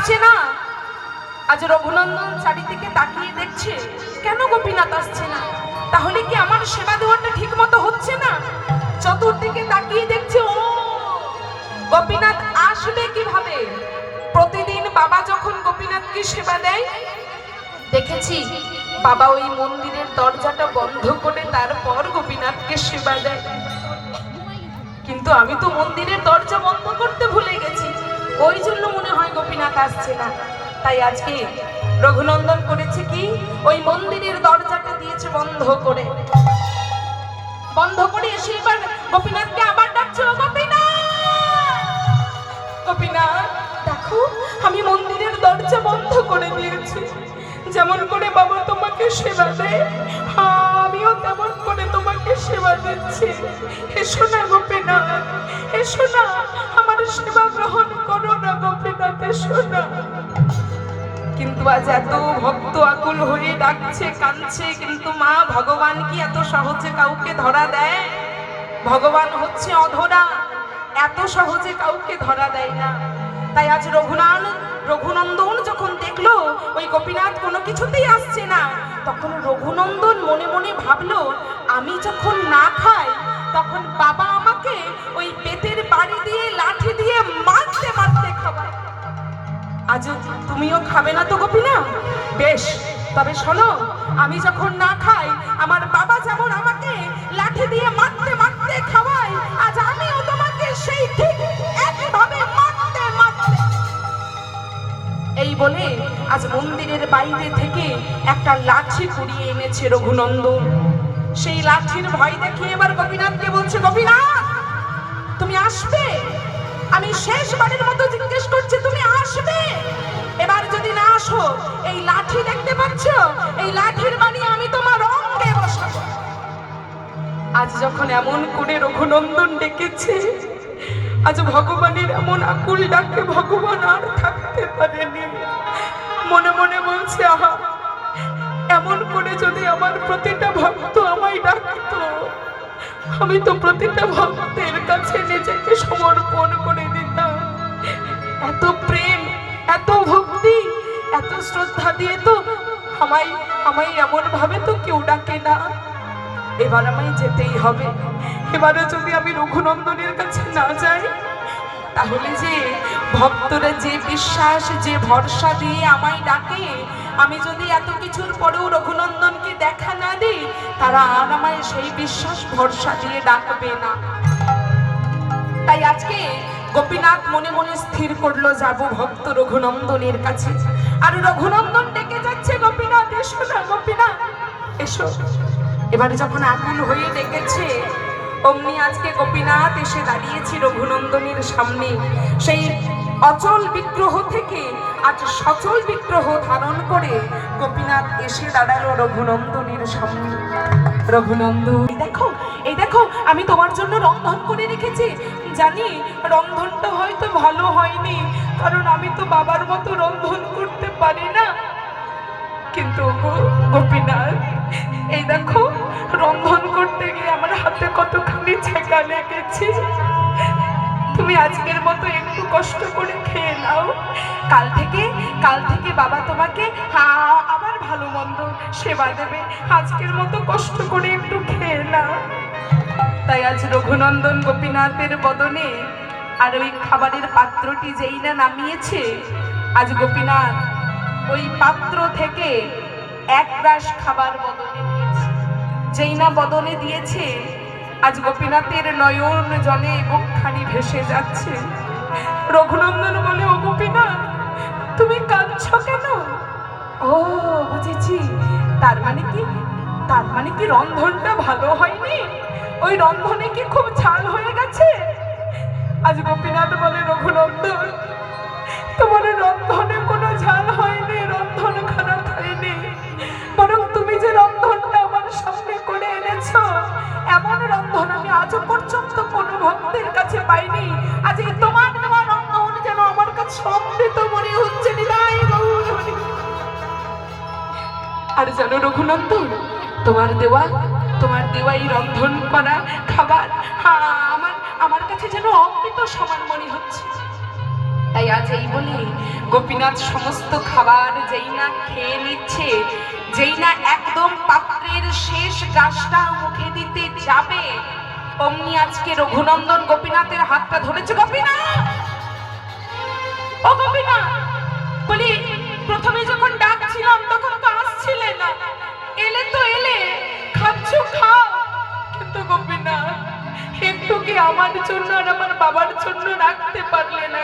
আসছে না। আজ রঘুনন্দন চারিদিকে তাকিয়ে দেখছে কেন গোপীনাথ আসছে না, তাহলে কি আমার সেবা দেওয়াটা ঠিক মতো হচ্ছে না? চতুর্দিকে তাকিয়ে দেখছে ও গোপীনাথ আসবে কিভাবে। প্রতিদিন বাবা যখন গোপীনাথকে সেবা দেয় দেখেছি বাবা ওই মন্দিরের দরজাটা বন্ধ করে তারপর গোপীনাথকে সেবা দেয়, কিন্তু আমি তো মন্দিরের দরজা বন্ধ করতে ভুলে গেছি, ওই জন্য মনে হয় গোপীনাথ আসছে না। তাই আজকে রঘুনন্দন করেছে কি, ওই মন্দিরের দরজাটা দিয়েছে বন্ধ করে এসে এবার গোপীনাথকে আবার ডাকছে, ও গোপীনাথ, গোপীনাথ দেখো আমি মন্দিরের দরজা বন্ধ করে দিয়েছি, যেমন করে বাবা তোমাকে সেবা দেয় আমিও তেমন করে তোমাকে সেবা দিচ্ছি, এসো না গোপীনাথ, এসো না, আমার সেবা গ্রহণ করো না গোপীনাথ, এসো না। কিন্তু আজ এত ভক্ত আকুল হয়ে ডাকছে কাঁদছে, কিন্তু মা ভগবান কি এত সহজে কাউকে ধরা দেয়? ভগবান হচ্ছে অধরা, এত সহজে কাউকে ধরা দেয় না। তাই আজ রঘুনন্দন যখন দেখলো ওই গোপীনাথ কোনো কিছুতেই আসছে না, তখন রঘুনন্দন মনে মনে ভাবলো আমি যখন না খাই তখন বাবা আমাকে ওই পেটের বাড়ি দিয়ে লাঠি দিয়ে মারতে মারতে খাওয়ায়, আজ তুমিও খাবে না তো গোপীনাথ? বেশ, তবে শোনো, আমি যখন না খাই আমার বাবা যেমন আমাকে লাঠি দিয়ে মারতে মারতে খাওয়ায়, আজ আমিও তোমাকে সেই ঠিক একইভাবে মারতে মারতে। এই বলে আজ মন্দিরের বাইরে থেকে একটা লাঠি কুড়িয়ে এনেছে রঘুনন্দন। সেই লাঠির ভয় দেখে এবার গোপীনাথকে বলছে, গোপীনাথ তুমি আসবে? আমি শেষবারের মতো জিজ্ঞেস করছি, তুমি আসবে? এবার যদি না আসো এই লাঠি দেখতে পাচ্ছ, এই লাঠির বাড়ি আমি তোমার অঙ্গে বসাবো। আজ যখন এমন করে রঘুনন্দন ডেকেছে, আজ ভগবানের এমন আকুল ডাকে ভগবান আর থাকতে পারেনি, মনে মনে বলছে আহা, এমন করে যদি আমার প্রতিটা ভক্ত আমায় ডাকতো, আমি তো প্রতিটা ভক্তের কাছে নিজেকে সমর্পণ করে দিতাম। এত প্রেম, এত ভক্তি, এত শ্রদ্ধা দিয়ে তো আমায় এমন ভাবে তো কেউ ডাকে না। এবার আমায় যেতেই হবে। এবারে যদি আমি রঘুনন্দনের কাছে না যাই, তাহলে যে ভক্তরা যে বিশ্বাস যে ভরসা দিয়ে আমায় ডাকে, আমি যদি এত কিছুর পরেও রঘুনন্দনকে দেখা না দিই, তারা আর আমায় সেই বিশ্বাস ভরসা দিয়ে ডাকবে না। তাই আজকে গোপীনাথ মনে মনে স্থির করলো যাব ভক্ত রঘুনন্দনের কাছে। আর রঘুনন্দন ডেকে যাচ্ছে, গোপীনাথ এসো না, গোপীনাথ এসো। এবারে যখন আকুল হয়ে ডেকেছে, অমনি আজকে গোপীনাথ এসে দাঁড়িয়েছে রঘুনন্দনের সামনে। সেই অচল বিগ্রহ থেকে আজ সচল বিগ্রহ ধারণ করে গোপীনাথ এসে দাঁড়ালো রঘুনন্দনের সামনে। রঘুনন্দন, এই দেখো আমি তোমার জন্য রন্ধন করে রেখেছি। জানি রন্ধনটা হয়তো ভালো হয়নি, কারণ আমি তো বাবার মতো রন্ধন করতে পারি না, কিন্তু গোপীনাথ এই দেখো রন্ধন করতে গিয়ে আমার হাতে কতখানি ছেঁকা লেগেছে, তুমি আজকের মতো একটু কষ্ট করে খেয়ে নাও, কাল থেকে বাবা তোমাকে আবার ভালো মন্দ সেবা দেবে, আজকের মতো কষ্ট করে একটু খেয়ে নাও। তাই আজ রঘুনন্দন গোপীনাথের বদনে আর ওই খাবারের পাত্রটি যেই না নামিয়েছে, আজ গোপীনাথ ওই পাত্র থেকে এক গ্রাস খাবার বদনে দিয়েছে। যেই না বদনে দিয়েছে, আজ গোপীনাথের নয়ন জলে মুখখানি ভেসে যাচ্ছে। রঘুনন্দন বলে, ও গোপীনাথ তুমি কাঁদছো কেন? ও বুঝেছি, তার মানে কি রন্ধনটা ভালো হয়নি, ওই রন্ধনে কি খুব ঝাল হয়ে গেছে? আজ গোপীনাথ বলে, রঘুনন্দন তোমার রন্ধনে কোনো ঝাল হয়নি, রন্ধন খারাপ হয়নি, বরং তুমি যে রন্ধনটা আমার সামনে করে এনেছো, এমন রন্ধন আমি আজও পর্যন্ত কোনো ভক্তের কাছে পাইনি। আজ এই তোমার দেওয়া রন্ধন যেন আমার কাছে অমৃত মনে হচ্ছে। আর জানো রঘুনন্দন, তোমার দেওয়া এই রন্ধন করা খাবার আমার কাছে যেন অমৃত সমান মনে হচ্ছে। তাই আজ এই বলে গোপীনাথ সমস্ত খাবার যেই না খেয়ে নিচ্ছে, যেই না একদম পাত্রের শেষ গাছটা মুখে দিতে যাবে, অমনি আজকে রঘুনন্দন গোপীনাথের হাতটা ধরেছে। গোপীনাথ, ও গোপীনাথ, বলি প্রথমে যখন ডাকছিলাম তখন তো আসছিলে না, এলে তো এলে, খাচ্ছ খাও, কিন্তু গোপীনাথ একটু কি আমার জন্য আর আমার বাবার জন্য রাখতে পারলে না?